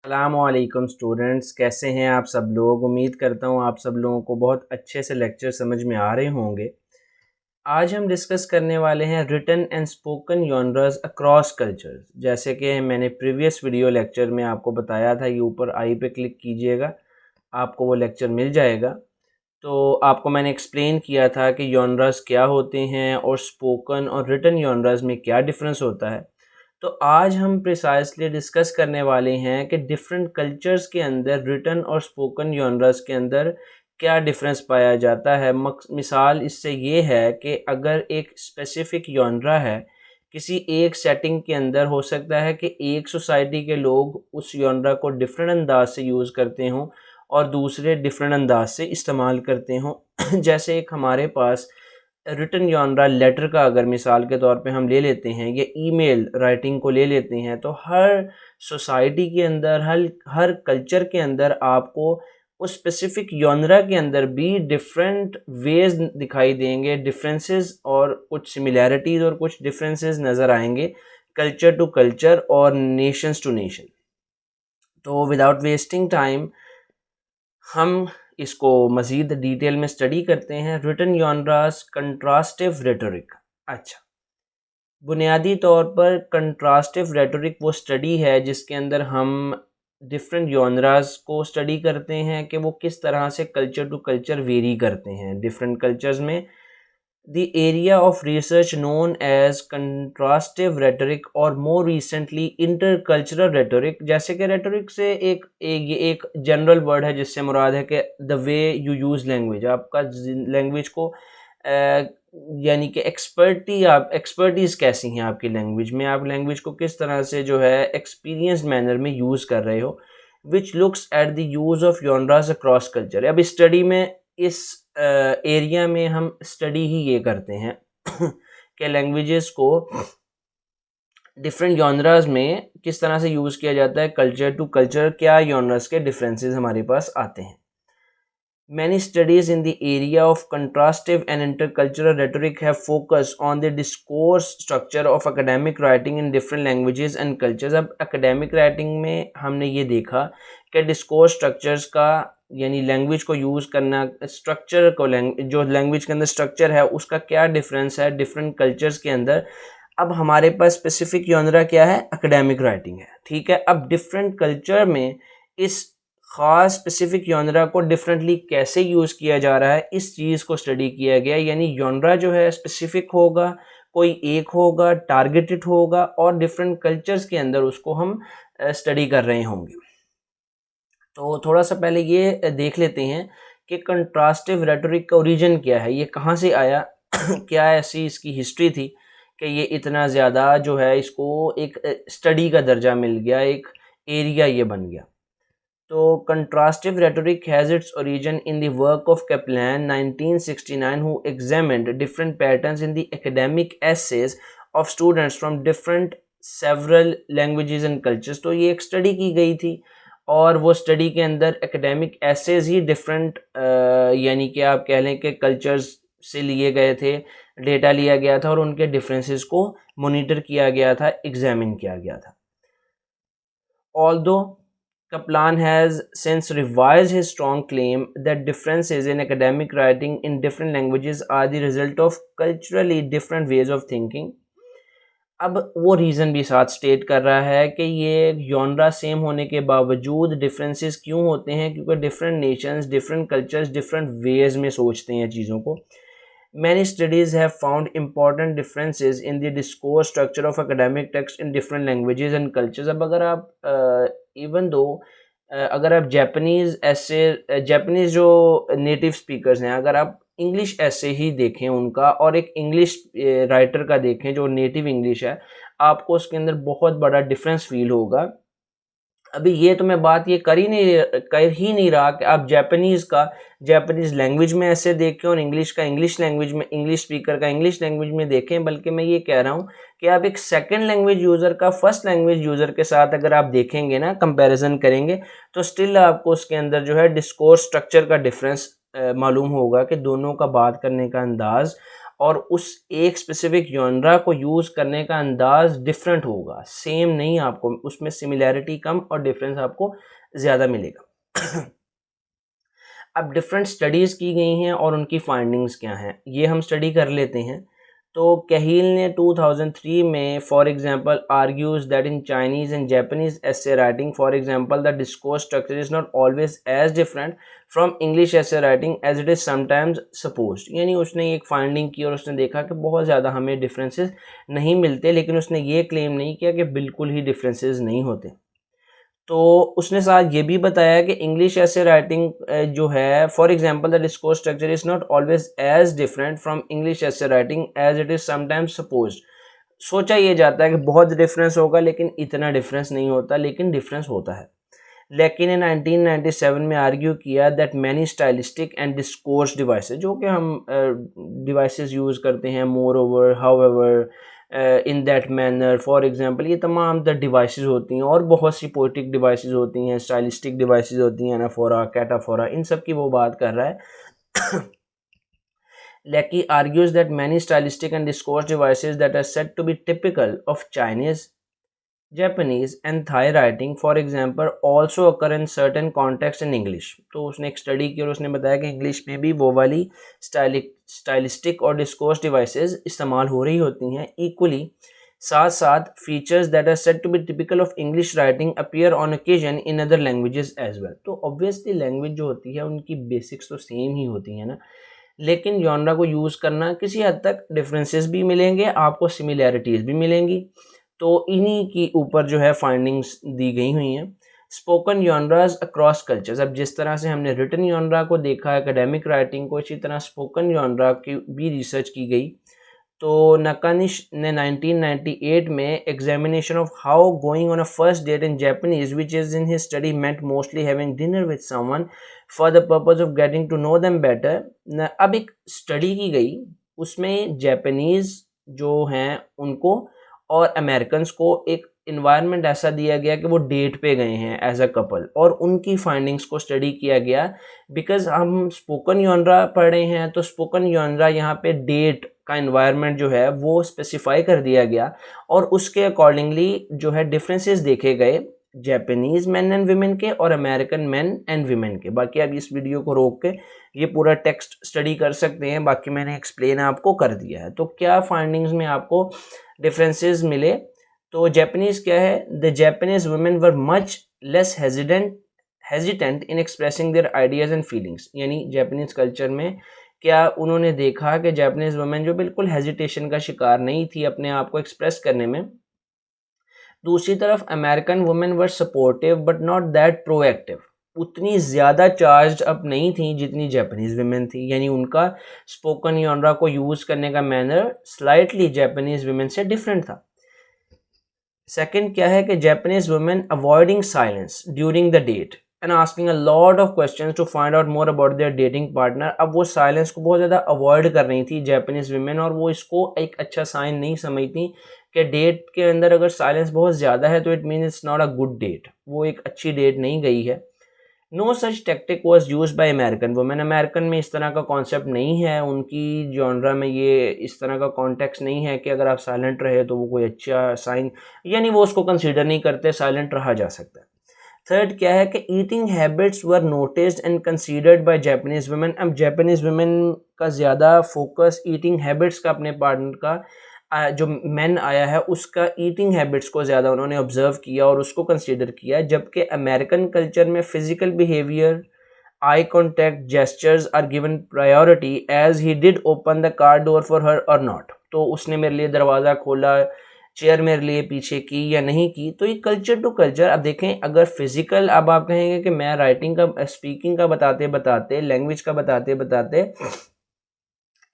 अस्सलामुअलैकुम स्टूडेंट्स, कैसे हैं आप सब लोग। उम्मीद करता हूँ आप सब लोगों को बहुत अच्छे से लेक्चर समझ में आ रहे होंगे। आज हम डिस्कस करने वाले हैं written and spoken genres across cultures. जैसे कि मैंने प्रीवियस वीडियो लेक्चर में आपको बताया था, ये ऊपर आई पे क्लिक कीजिएगा, आपको वो लेक्चर मिल जाएगा। तो आपको मैंने एक्सप्लेन किया था कि जॉनर्स क्या होते हैं और स्पोकन और रिटन जॉनर्स में क्या डिफरेंस होता है। तो आज हम प्रिसाइसली डिस्कस करने वाले हैं कि डिफरेंट कल्चर्स के अंदर रिटन और स्पोकन जॉनर्स के अंदर क्या डिफरेंस पाया जाता है। मिसाल इससे ये है कि अगर एक स्पेसिफिक जॉनरा है किसी एक सेटिंग के अंदर, हो सकता है कि एक सोसाइटी के लोग उस जॉनरा को डिफरेंट अंदाज से यूज़ करते हों और दूसरे डिफरेंट अंदाज से इस्तेमाल करते हों। जैसे एक हमारे पास रिटन जॉनरा लेटर का अगर मिसाल के तौर पे हम ले लेते हैं, या ईमेल राइटिंग को ले लेते हैं, तो हर सोसाइटी के अंदर हर हर कल्चर के अंदर आपको उस स्पेसिफिक जॉनरा के अंदर भी डिफरेंट वेज दिखाई देंगे, डिफरेंसेस और कुछ सिमिलैरिटीज़ और कुछ डिफरेंसेस नज़र आएंगे कल्चर टू कल्चर और नेशंस टू नेशन। तो विदाउट वेस्टिंग टाइम हम इसको मज़ीद डिटेल में स्टडी करते हैं। Written genres contrastive rhetoric. अच्छा, बुनियादी तौर पर कंट्रास्टिव रेटोरिक वो स्टडी है जिसके अंदर हम डिफरेंट जॉनरास को स्टडी करते हैं कि वो किस तरह से कल्चर टू कल्चर वेरी करते हैं डिफरेंट कल्चर्स में। The area of research known as contrastive rhetoric और more recently intercultural rhetoric। जैसे कि rhetoric से एक जनरल वर्ड है जिससे मुराद है कि the way you use language, आपका लैंग्वेज को यानी कि एक्सपर्टीज़ कैसी हैं आपकी लैंग्वेज में, आप लैंग्वेज को किस तरह से जो है एक्सपीरियंस्ड मैनर में यूज़ कर रहे हो। Which looks at the use of genres across culture. अब स्टडी में इस एरिया में हम स्टडी ही ये करते हैं कि लैंग्वेजेस को डिफरेंट जॉनरास में किस तरह से यूज़ किया जाता है, कल्चर टू कल्चर क्या जॉनर्स के डिफरेंसेस हमारे पास आते हैं। Many studies in the area of contrastive and intercultural rhetoric have focused on the discourse structure of academic writing in different languages and cultures। अब academic writing में हमने ये देखा कि discourse structures का यानी लैंग्वेज को यूज़ करना, स्ट्रक्चर को जो लैंग्वेज के अंदर स्ट्रक्चर है उसका क्या डिफरेंस है डिफरेंट कल्चर्स के अंदर। अब हमारे पास स्पेसिफिक जॉनरा क्या है, एकेडमिक राइटिंग है, ठीक है। अब डिफरेंट कल्चर में इस ख़ास स्पेसिफिक जॉनरा को डिफरेंटली कैसे यूज़ किया जा रहा है, इस चीज़ को स्टडी किया गया। यानी जॉनरा जो है स्पेसिफिक होगा, कोई एक होगा, टारगेटेड होगा और डिफरेंट कल्चर्स के अंदर उसको हम स्टडी कर रहे होंगे। तो थोड़ा सा पहले ये देख लेते हैं कि कंट्रास्टिव रेटोरिक का ओरिजिन क्या है, ये कहाँ से आया क्या ऐसी इसकी हिस्ट्री थी कि ये इतना ज़्यादा जो है इसको एक स्टडी का दर्जा मिल गया, एक एरिया ये बन गया। तो contrastive rhetoric has its origin in the work of Kaplan 1969, who examined different patterns in the academic essays of students from different several languages and cultures। तो ये एक स्टडी की गई थी और वो स्टडी के अंदर एकेडमिक एसेज ही डिफरेंट यानी कि आप कह लें कि कल्चर्स से लिए गए थे, डेटा लिया गया था और उनके डिफरेंसेस को मॉनिटर किया गया था, एग्जामिन किया गया था। Although Kaplan has since revised his strong claim that differences in academic writing in different languages are the result of culturally different ways of thinking। अब वो रीज़न भी साथ स्टेट कर रहा है कि ये जॉनरा सेम होने के बावजूद डिफरेंसेस क्यों होते हैं, क्योंकि different Nations, different cultures different ways में सोचते हैं चीज़ों को। Many studies have found important differences in the discourse structure of academic text in different languages and cultures। अब अगर आप इवन दो अगर आप जापानीज़ जो नेटिव स्पीकर्स हैं, अगर आप इंग्लिश ऐसे ही देखें उनका और एक इंग्लिश राइटर का देखें जो नेटिव इंग्लिश है, आपको उसके अंदर बहुत बड़ा डिफरेंस फील होगा। अभी ये तो मैं बात ये कर ही नहीं रहा कि आप जापानीज़ लैंग्वेज में ऐसे देखें और इंग्लिश का इंग्लिश लैंग्वेज में, इंग्लिश स्पीकर का इंग्लिश लैंग्वेज में देखें, बल्कि मैं ये कह रहा हूँ कि आप एक सेकंड लैंग्वेज यूज़र का फर्स्ट लैंग्वेज यूज़र के साथ अगर आप देखेंगे ना, कंपैरिजन करेंगे, तो स्टिल आपको उसके अंदर जो है डिस्कोर्स स्ट्रक्चर का डिफरेंस मालूम होगा कि दोनों का बात करने का अंदाज़ और उस एक स्पेसिफिक जॉनरा को यूज़ करने का अंदाज डिफरेंट होगा, सेम नहीं, आपको उसमें सिमिलैरिटी कम और डिफरेंस आपको ज़्यादा मिलेगा। अब डिफरेंट स्टडीज़ की गई हैं और उनकी फाइंडिंग्स क्या हैं, ये हम स्टडी कर लेते हैं। तो कैहील ने 2003 में for example argues that in Chinese and Japanese essay writing for example the discourse structure is not always as different from English essay writing as it is sometimes supposed. यानी उसने एक फाइंडिंग की और उसने देखा कि बहुत ज़्यादा हमें डिफरेंसेस नहीं मिलते, लेकिन उसने ये क्लेम नहीं किया कि बिल्कुल ही डिफरेंसेस नहीं होते। तो उसने साथ ये भी बताया कि इंग्लिश ऐसे राइटिंग जो है for example the discourse structure is not always as different from English ऐसे writing as it is sometimes supposed. सोचा ये जाता है कि बहुत डिफरेंस होगा, लेकिन इतना डिफरेंस नहीं होता, लेकिन डिफरेंस होता है। लेकिन ने 1997 में आर्ग्यू किया that many stylistic and discourse devices, जो कि हम डिवाइसेस यूज़ करते हैं, more over, how ever, in that manner, for example, ये तमाम द डिवाइसेस होती हैं और बहुत सी पोइटिक डिवाइसेस होती हैं, स्टाइलिस्टिक डिवाइसेस होती हैं, एनाफोरा, कैटाफोरा, इन सब की वो बात कर रहा है। Lecky argues that many stylistic and discourse devices that are said to be typical of Chinese, Japanese and Thai writing, for example, also occur in certain contexts in English। तो उसने एक स्टडी की और उसने बताया कि इंग्लिश में भी वो वाली स्टाइलिस्टिक और डिस्कोर्स डिवाइसेस इस्तेमाल हो रही होती हैं इक्वली। साथ साथ features that are said to be typical of English writing appear on occasion in other languages as well. तो ऑब्वियसली लैंग्वेज जो होती है उनकी बेसिक्स तो सेम ही होती हैं ना, लेकिन जॉनरा को यूज़ करना किसी हद तक डिफरेंसेस भी मिलेंगे, आपको सिमिलैरिटीज़ भी मिलेंगी। तो इन्हीं की ऊपर जो है फाइंडिंग्स दी गई हुई हैं। स्पोकन जॉनराज अक्रॉस कल्चर्स, अब जिस तरह से हमने रिटन जॉनरा को देखा एकेडमिक राइटिंग को, इसी तरह स्पोकन जॉनरा की भी रिसर्च की गई। तो नकानिश ने 1998 में examination of how going on a first date in Japanese which is in his study meant mostly having dinner with someone for the purpose of getting to know them better. अब एक study की गई, उसमें Japanese जो हैं उनको और Americans को एक इन्वायरमेंट ऐसा दिया गया कि वो डेट पे गए हैं एज अ कपल, और उनकी फाइंडिंग्स को स्टडी किया गया। बिकॉज हम स्पोकन जॉनरा पढ़ रहे हैं, तो स्पोकन जॉनरा यहाँ पे डेट का इन्वायरमेंट जो है वो स्पेसिफाई कर दिया गया, और उसके अकॉर्डिंगली जो है डिफरेंसेस देखे गए जापानीज मैन एंड वीमेन के और अमेरिकन मैन एंड वीमेन के। बाकी आप इस वीडियो को रोक के ये पूरा टेक्स्ट स्टडी कर सकते हैं, बाकी मैंने एक्सप्लेन आपको कर दिया है। तो क्या फाइंडिंग्स में आपको डिफरेंसेस मिले, तो जापानीज क्या है, the Japanese women were much less hesitant in expressing their ideas and feelings. यानी जापानीज कल्चर में क्या उन्होंने देखा कि जापानीज वुमेन जो बिल्कुल हेजिटेशन का शिकार नहीं थी अपने आप को एक्सप्रेस करने में। दूसरी तरफ American women were supportive but not that proactive, उतनी ज़्यादा चार्ज अप नहीं थी जितनी जापानीज वुमेन थी। यानी उनका स्पोकन जॉनरा को यूज़ करने का मैनर स्लाइटली जापानीज वुमेन से डिफरेंट था। सेकंड क्या है कि Japanese women avoiding silence during the date and asking a lot of questions to find out more about their dating partner. अब वो साइलेंस को बहुत ज़्यादा अवॉइड कर रही थी जापानीज वुमेन, और वो इसको एक अच्छा साइन नहीं समझती कि डेट के अंदर अगर साइलेंस बहुत ज़्यादा है तो it mean it's not a good date, वो एक अच्छी डेट नहीं गई है। No such tactic was use by American women, American में इस तरह का कॉन्सेप्ट नहीं है, उनकी जॉनरा में ये इस तरह का कॉन्टेक्स्ट नहीं है कि अगर आप साइलेंट रहे तो वो कोई अच्छा साइन, यानी वो उसको कंसीडर नहीं करते, साइलेंट रहा जा सकता है। थर्ड क्या है कि eating habits were noticed and considered bye Japanese women. अब जापानीज वुमेन का ज़्यादा फोकस ईटिंग हैबिट्स का, अपने पार्टनर का जो मैन आया है उसका ईटिंग हैबिट्स को ज़्यादा उन्होंने ऑब्जर्व किया और उसको कंसीडर किया, जबकि अमेरिकन कल्चर में physical behaviour, eye contact, gestures are given priority as he did open the car door for her or not. तो उसने मेरे लिए दरवाज़ा खोला, चेयर मेरे लिए पीछे की या नहीं की। तो ये कल्चर टू कल्चर, अब देखें अगर फिजिकल, अब आप कहेंगे कि मैं राइटिंग का, स्पीकिंग का बताते बताते, लैंग्वेज का बताते बताते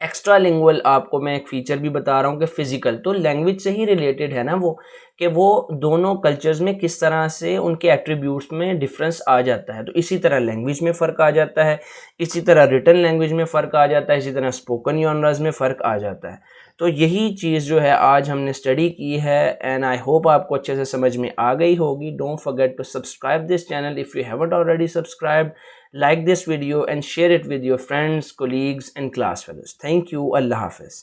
एक्स्ट्रा लिंगुअल आपको मैं एक फीचर भी बता रहा हूँ कि फिजिकल तो लैंग्वेज से ही रिलेटेड है ना, वो कि वो दोनों कल्चर्स में किस तरह से उनके एट्रीब्यूट्स में डिफरेंस आ जाता है। तो इसी तरह लैंग्वेज में फ़र्क आ जाता है, इसी तरह रिटन लैंग्वेज में फ़र्क आ जाता है, इसी तरह स्पोकन जॉनरास में फ़र्क आ जाता है। तो यही चीज़ जो है आज हमने स्टडी की है, एंड आई होप आपको अच्छे से समझ में आ गई होगी। Don't forget to subscribe this channel if you haven't already subscribed. Like this video and share it with your friends, colleagues and class fellows. Thank you. Allah Hafiz.